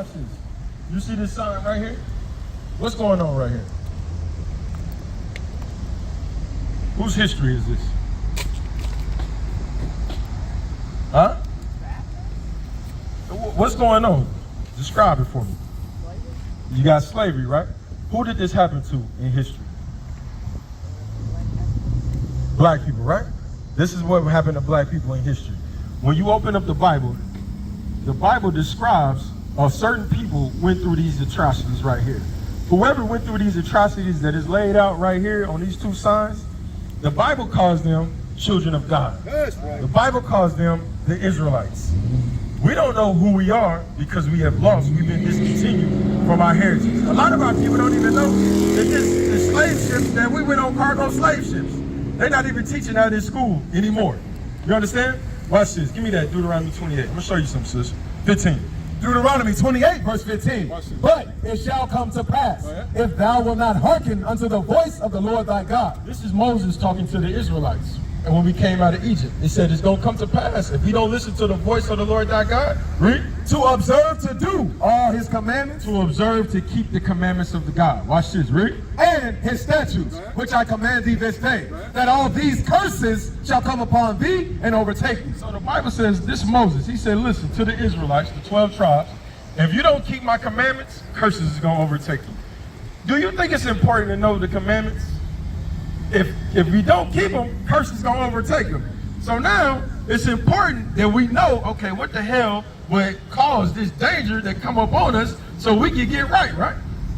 watch this. You see this sign right here? What's going on right here? Whose history is this? Huh? What's going on? Describe it for me. You got slavery, right? Who did this happen to in history? Black people, right? This is what happened to black people in history. When you open up the Bible describes certain people went through these atrocities right here. Whoever went through these atrocities that is laid out right here on these two signs, the Bible calls them children of God. That's right. The Bible calls them the Israelites. We don't know who we are because we have lost. We've been discontinued from our heritage. A lot of our people don't even know that the slave ships that we went on, cargo slave ships, they're not even teaching that in school anymore. You understand? Watch this. Give me that Deuteronomy 28. I'm going to show you some, sis. 15. Deuteronomy 28, verse 15. But it shall come to pass, if thou wilt not hearken unto the voice of the Lord thy God. This is Moses talking to the Israelites. And when we came out of Egypt, he said it's going to come to pass. If we don't listen to the voice of the Lord thy God, read. To observe to do all his commandments. To observe to keep the commandments of the God. Watch this, read. And his statutes, which I command thee this day, that all these curses shall come upon thee and overtake thee. So the Bible says, this Moses, he said, listen to the Israelites, the 12 tribes. If you don't keep my commandments, curses is going to overtake you. Do you think it's important to know the commandments? If we don't keep them, curses is going to overtake them. So now it's important that we know, okay, what the hell would cause this danger that come up on us so we can get right?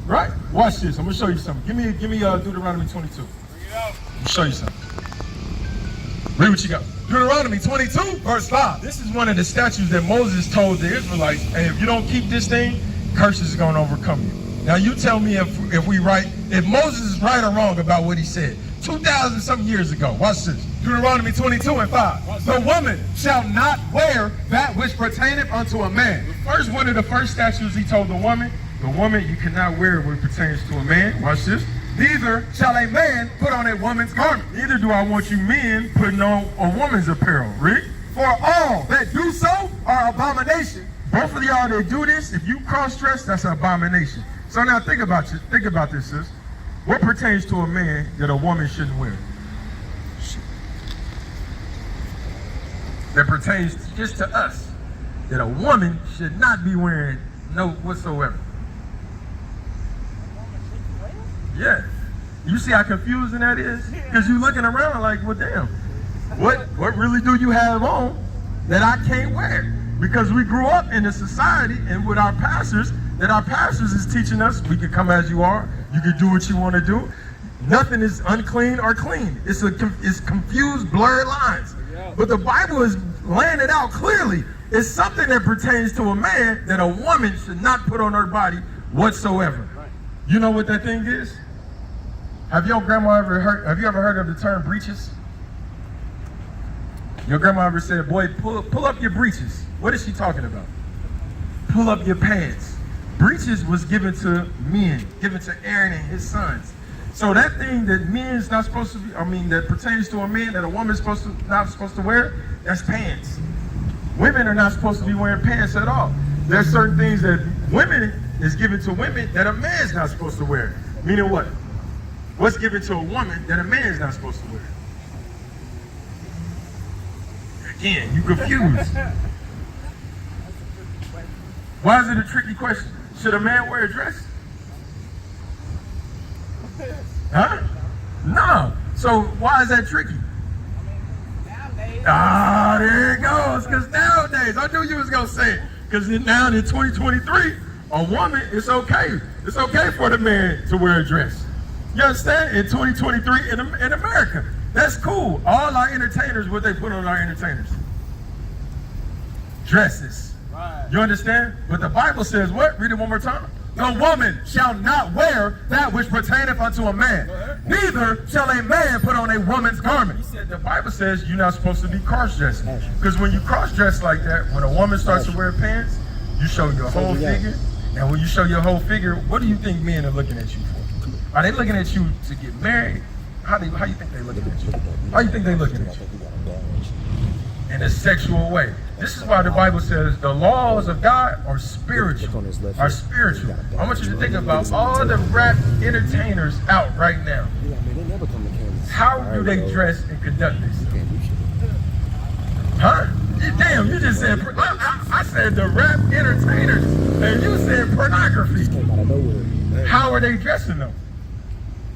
Right? Watch this. I'm going to show you something. Give me Deuteronomy 22. Bring it out. Let me show you something. Read what you got. Deuteronomy 22, verse 5. This is one of the statutes that Moses told the Israelites, hey, if you don't keep this thing, curses is going to overcome you. Now you tell me if Moses is right or wrong about what he said. 2,000 something years ago. Watch this. Deuteronomy 22 and 5. The woman shall not wear that which pertaineth unto a man. One of the first statutes he told the woman, you cannot wear what pertains to a man. Watch this. Neither shall a man put on a woman's garment. Neither do I want you men putting on a woman's apparel. Read. For all that do so are abomination. Both of y'all that do this, if you cross-dress, that's an abomination. So now think about this, sis. What pertains to a man that a woman shouldn't wear? That pertains just to us, that a woman should not be wearing no whatsoever. Yeah. You see how confusing that is? Because you're looking around like, well, damn, what really do you have on that I can't wear? Because we grew up in a society and with our pastors, that our pastors is teaching us, we can come as you are, you can do what you want to do. Nothing is unclean or clean. It's confused, blurred lines. But the Bible is laying it out clearly. It's something that pertains to a man that a woman should not put on her body whatsoever. You know what that thing is? Have you ever heard of the term breeches? Your grandma ever said, boy, pull up your breeches. What is she talking about? Pull up your pants. Breeches was given to men, given to Aaron and his sons. So that thing that men's not supposed to be, that pertains to a man that a woman's not supposed to wear, that's pants. Women are not supposed to be wearing pants at all. There's certain things that women is given to women that a man's not supposed to wear. Meaning what? What's given to a woman that a man's not supposed to wear? Again, you confused. Why is it a tricky question? Should a man wear a dress? Huh? No. So why is that tricky? Nowadays. Ah, there it goes. Because nowadays, I knew you was going to say it. Because now in 2023, a woman, it's okay. It's okay for the man to wear a dress. You understand? In 2023 in America. That's cool. All our entertainers, what they put on our entertainers? Dresses. Right. You understand? But the Bible says what? Read it one more time. The woman shall not wear that which pertaineth unto a man. Neither shall a man put on a woman's garment. He said the Bible says you're not supposed to be cross-dressing. Because when you cross-dress like that, when a woman starts to wear pants, you show your whole figure. And when you show your whole figure, what do you think men are looking at you for? Are they looking at you to get married? How you think they're looking at you? How you think they're looking at you? in a sexual way. This is why the Bible says the laws of God are spiritual. Are spiritual. I want you to think about all the rap entertainers out right now. How do they dress and conduct themselves? Huh? Damn, you just said, I said the rap entertainers, and you said pornography. How are they dressing though?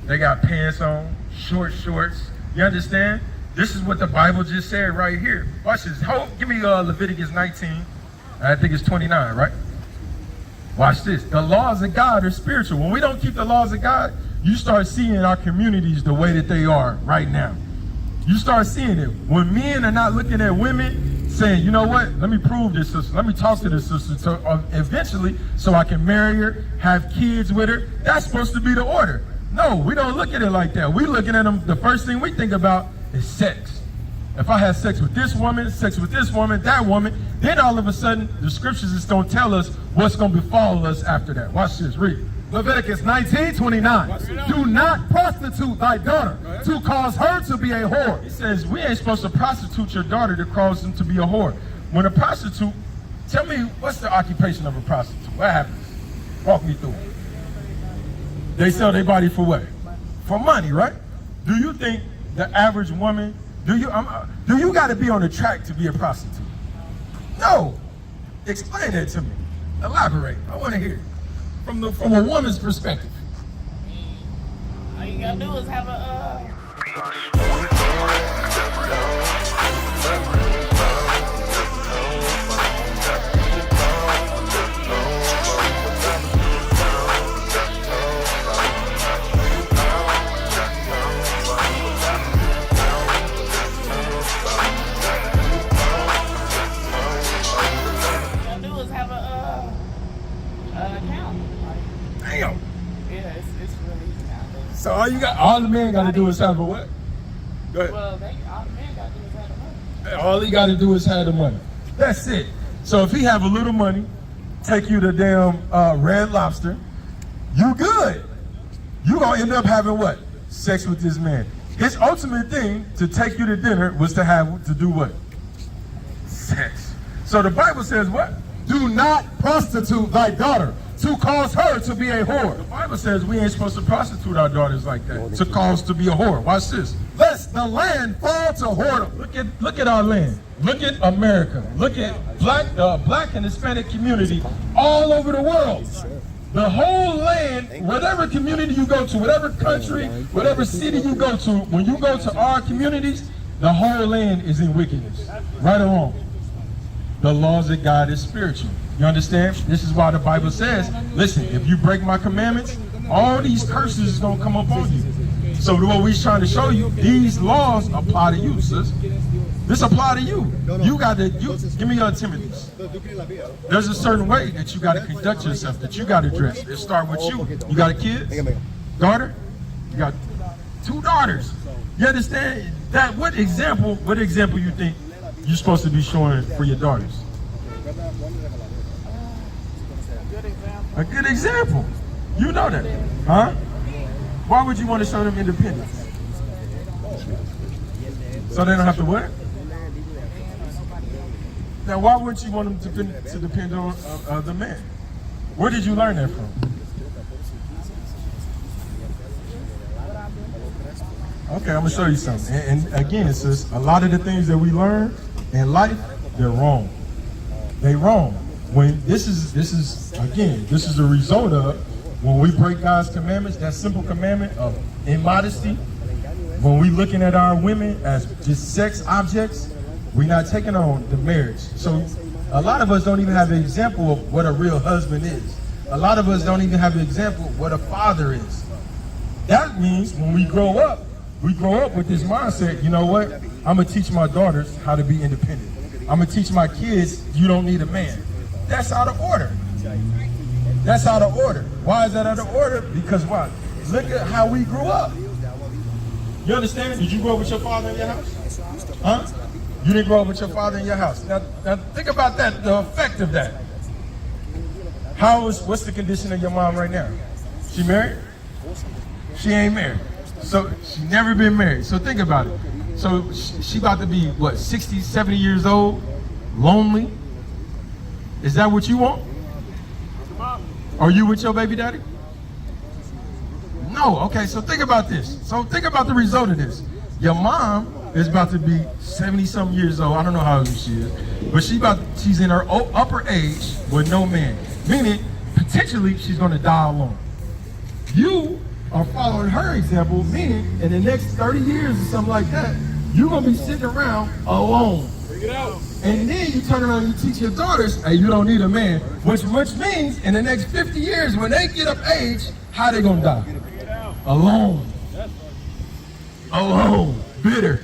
They got pants on, short shorts. You understand? This is what the Bible just said right here. Watch this. Give me Leviticus 19. I think it's 29, right? Watch this. The laws of God are spiritual. When we don't keep the laws of God, you start seeing our communities the way that they are right now. You start seeing it. When men are not looking at women saying, you know what, let me prove this sister. Let me talk to this sister so eventually so I can marry her, have kids with her. That's supposed to be the order. No, we don't look at it like that. We looking at them, the first thing we think about is sex. If I have sex with this woman, that woman, then all of a sudden the scriptures is going to tell us what's going to befall us after that. Watch this, read. Leviticus 19:29. Do not prostitute thy daughter to cause her to be a whore. He says we ain't supposed to prostitute your daughter to cause them to be a whore. When a prostitute, tell me what's the occupation of a prostitute? What happens? Walk me through it. They sell their body for what? For money, right? Do you think the average woman, do you got to be on the track to be a prostitute? No. Explain that to me. Elaborate. I want to hear it from a woman's perspective. All you gotta do is have a account. Damn. Yeah, it's really easy now. So all the men got to do is have a what? Go ahead. Well, all the men gotta do is have the money. All he got to do is have the money. That's it. So if he have a little money, take you to damn Red Lobster, you good. You gonna end up having what? Sex with this man. His ultimate thing to take you to dinner was to do what? Sex. So the Bible says what? Do not prostitute thy daughter to cause her to be a whore. The Bible says we ain't supposed to prostitute our daughters like that, to cause to be a whore. Watch this. Lest the land fall to whoredom. Look at our land. Look at America. Look at black and Hispanic community all over the world. The whole land, whatever community you go to, whatever country, whatever city you go to, when you go to our communities, the whole land is in wickedness. Right or wrong. The laws of God is spiritual. You understand? This is why the Bible says, listen, if you break my commandments, all these curses is going to come upon you. So what we're trying to show you, these laws apply to you, sis. This apply to you. You got to, give me your Timothy's. There's a certain way that you got to conduct yourself, that you got to dress. It start with you. You got a kid? Daughter? You got 2 daughters. You understand? What example you think you're supposed to be showing for your daughters? A good example. You know that. Huh? Why would you want to show them independence? So they don't have to what? Now, why wouldn't you want them to depend on the man? Where did you learn that from? Okay, I'm gonna show you something. And again, sis, a lot of the things that we learn in life, they're wrong. They wrong. When this is a result of when we break God's commandments, that simple commandment of immodesty. When we looking at our women as just sex objects, we're not taking on the marriage. So a lot of us don't even have an example of what a real husband is. A lot of us don't even have an example of what a father is. That means when we grow up with this mindset, you know what? I'm gonna teach my daughters how to be independent. I'm gonna teach my kids, you don't need a man. That's out of order. That's out of order. Why is that out of order? Because why? Look at how we grew up. You understand? Did you grow up with your father in your house? Huh? You didn't grow up with your father in your house. Now think about that, the effect of that. What's the condition of your mom right now? She married? She ain't married. So she never been married. So think about it. So she about to be, what, 60, 70 years old, lonely? Is that what you want? Are you with your baby daddy? No, okay, so think about this. So think about the result of this. Your mom is about to be 70-something years old. I don't know how old she is, but she's in her upper age with no man. Meaning, potentially, she's gonna die alone. You are following her example, meaning in the next 30 years or something like that, you're gonna be sitting around alone. And then you turn around and you teach your daughters, hey, you don't need a man, which means in the next 50 years, when they get of age, how they gonna die? Alone. Alone. Bitter.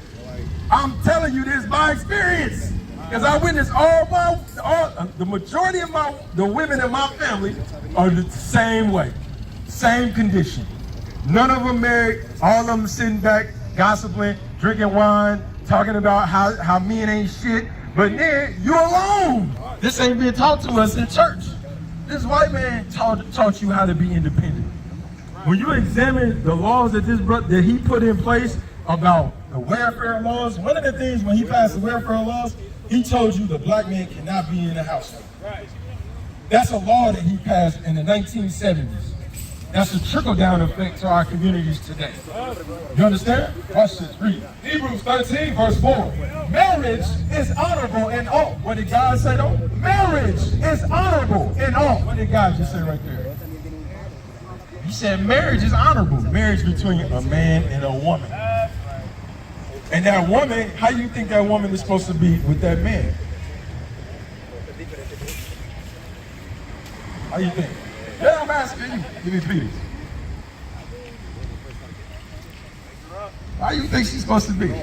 I'm telling you this by experience, because I witnessed the majority of the women in my family are the same way, same condition. None of them married, all of them sitting back, gossiping, drinking wine, talking about how men ain't shit, but then you alone. This ain't being taught to us in church. This white man taught you how to be independent. When you examine the laws that he put in place about the welfare laws, one of the things when he passed the welfare laws, he told you the black man cannot be in the household. That's a law that he passed in the 1970s. That's a trickle-down effect to our communities today. You understand? Watch this, read. Hebrews 13, verse 4. Marriage is honorable in all. What did God say though? Marriage is honorable in all. What did God just say right there? He said marriage is honorable. Marriage between a man and a woman. And that woman, how do you think that woman is supposed to be with that man? How you think? Yeah, I'm asking you. Give me please. How you think she's supposed to be?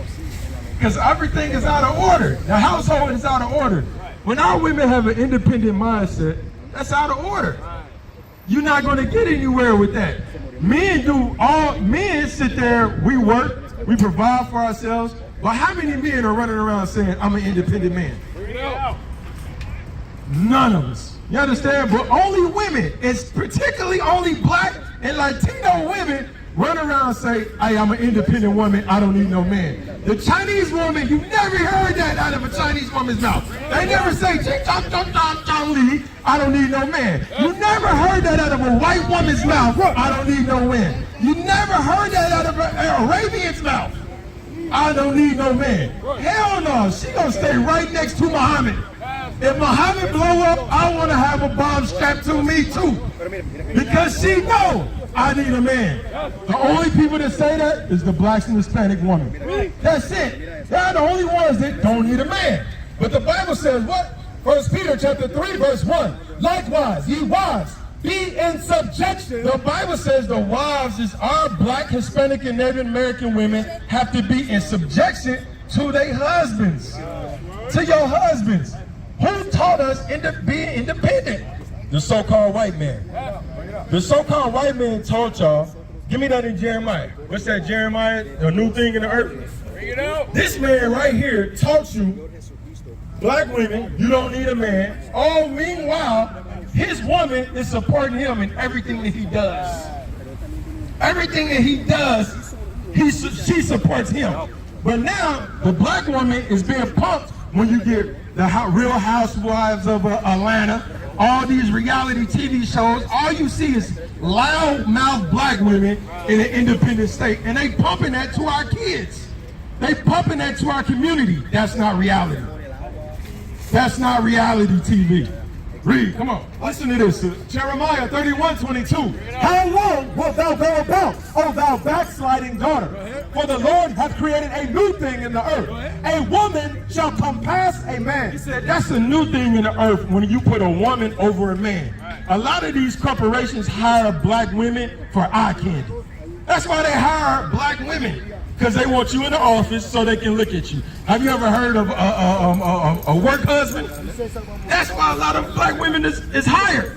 Because everything is out of order. The household is out of order. When our women have an independent mindset, that's out of order. You're not going to get anywhere with that. Men sit there, we work, we provide for ourselves. But how many men are running around saying, I'm an independent man? None of us. You understand? But only women, it's particularly only black and Latino women, run around and say, hey, I'm an independent woman, I don't need no man. The Chinese woman, you never heard that out of a Chinese woman's mouth. They never say, I don't need no man. You never heard that out of a white woman's mouth, I don't need no man. You never heard that out of an Arabian's mouth. I don't need no man. Hell no, she gonna stay right next to Muhammad. If Muhammad blow up, I want to have a bomb strapped to me too. Because she know I need a man. The only people that say that is the blacks and Hispanic women. That's it. They're the only ones that don't need a man. But the Bible says what? 1 Peter chapter 3 verse 1. Likewise, ye wives, be in subjection. The Bible says the wives is our black, Hispanic, and Native American women have to be in subjection to their husbands. To your husbands. Who taught us being independent? The so-called white man. The so-called white man taught y'all, give me that in Jeremiah. What's that, Jeremiah? A new thing in the earth? Bring it out. This man right here taught you, black women, you don't need a man. Oh, meanwhile, his woman is supporting him in everything that he does. Everything that he does, she supports him. But now, the black woman is being pumped when you get the Real Housewives of Atlanta, all these reality TV shows. All you see is loud-mouthed black women in an independent state, and they pumping that to our kids. They pumping that to our community. That's not reality. That's not reality TV. Read, come on, listen to this. Jeremiah 31:22. How long wilt thou go about, O thou backsliding daughter? For the Lord hath created a new thing in the earth. A woman shall compass a man. He said that's a new thing in the earth when you put a woman over a man. A lot of these corporations hire black women for eye candy. That's why they hire black women, because they want you in the office so they can look at you. Have you ever heard of a work husband? That's why a lot of black women is hired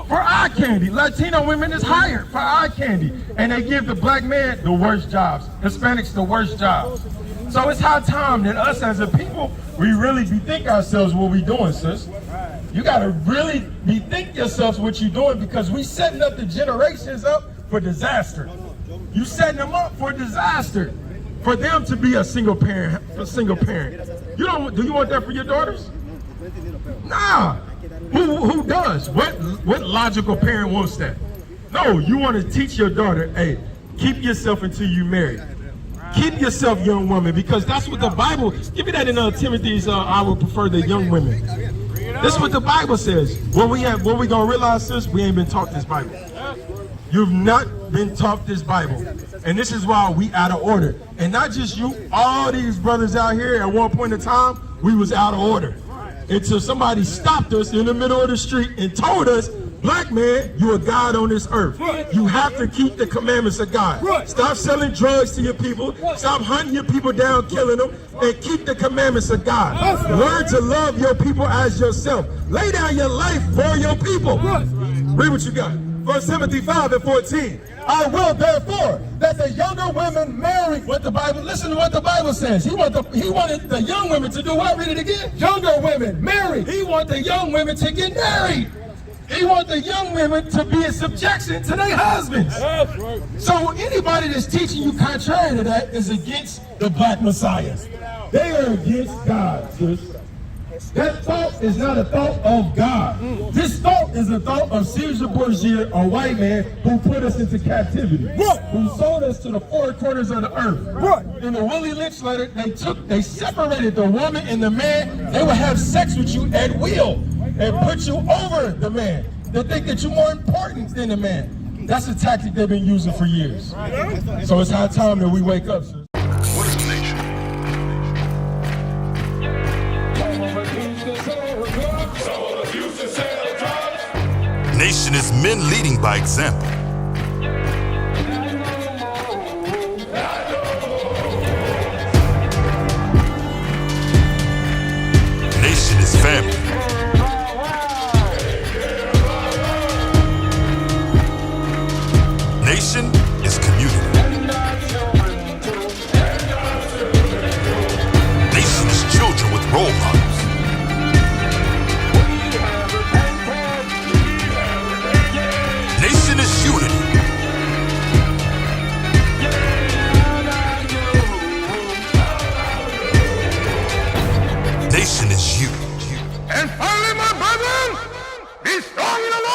for eye candy. Latino women is hired for eye candy. And they give the black man the worst jobs. Hispanics the worst jobs. So it's high time that us as a people, we really bethink ourselves what we doing, sis. You gotta really bethink yourselves what you're doing, because we setting up the generations up for disaster. You setting them up for disaster. for them to be a single parent. You don't. Do you want that for your daughters? Nah. Who does? What logical parent wants that? No, you want to teach your daughter, hey, keep yourself until you marry. Keep yourself, young woman, because that's what the Bible. Give me that in Timothy's. I would prefer the young women. This is what the Bible says. When we gonna realize this, we ain't been taught this Bible. You've not been taught this Bible, and this is why we out of order. And not just you, all these brothers out here. At one point in time, we was out of order until somebody stopped us in the middle of the street and told us, black man, you're a God on this earth. You have to keep the commandments of God. Stop selling drugs to your people. Stop hunting your people down, killing them, and keep the commandments of God. Learn to love your people as yourself. Lay down your life for your people. Read what you got. 1 Timothy 5:14. I will therefore that the younger women marry. What the Bible? Listen to what the Bible says. He wanted the young women to do what? Read it again. Younger women marry. He wanted the young women to get married. He wants the young women to be in subjection to their husbands. So anybody that's teaching you contrary to that is against the black Messiah. They are against God, sis. That thought is not a thought of God. This thought is a thought of Caesar Borgia, a white man who put us into captivity, who sold us to the four corners of the earth. In the Willie Lynch letter, they separated the woman and the man. They would have sex with you at will and put you over the man. They think that you're more important than the man. That's a tactic they've been using for years. So it's high time that we wake up, sis. What is nation? Nation is men leading by example. Nation is family. Nation is community. Nation is children with role models. Nation is unity. Nation is you. And finally, my brethren, be strong in the Lord.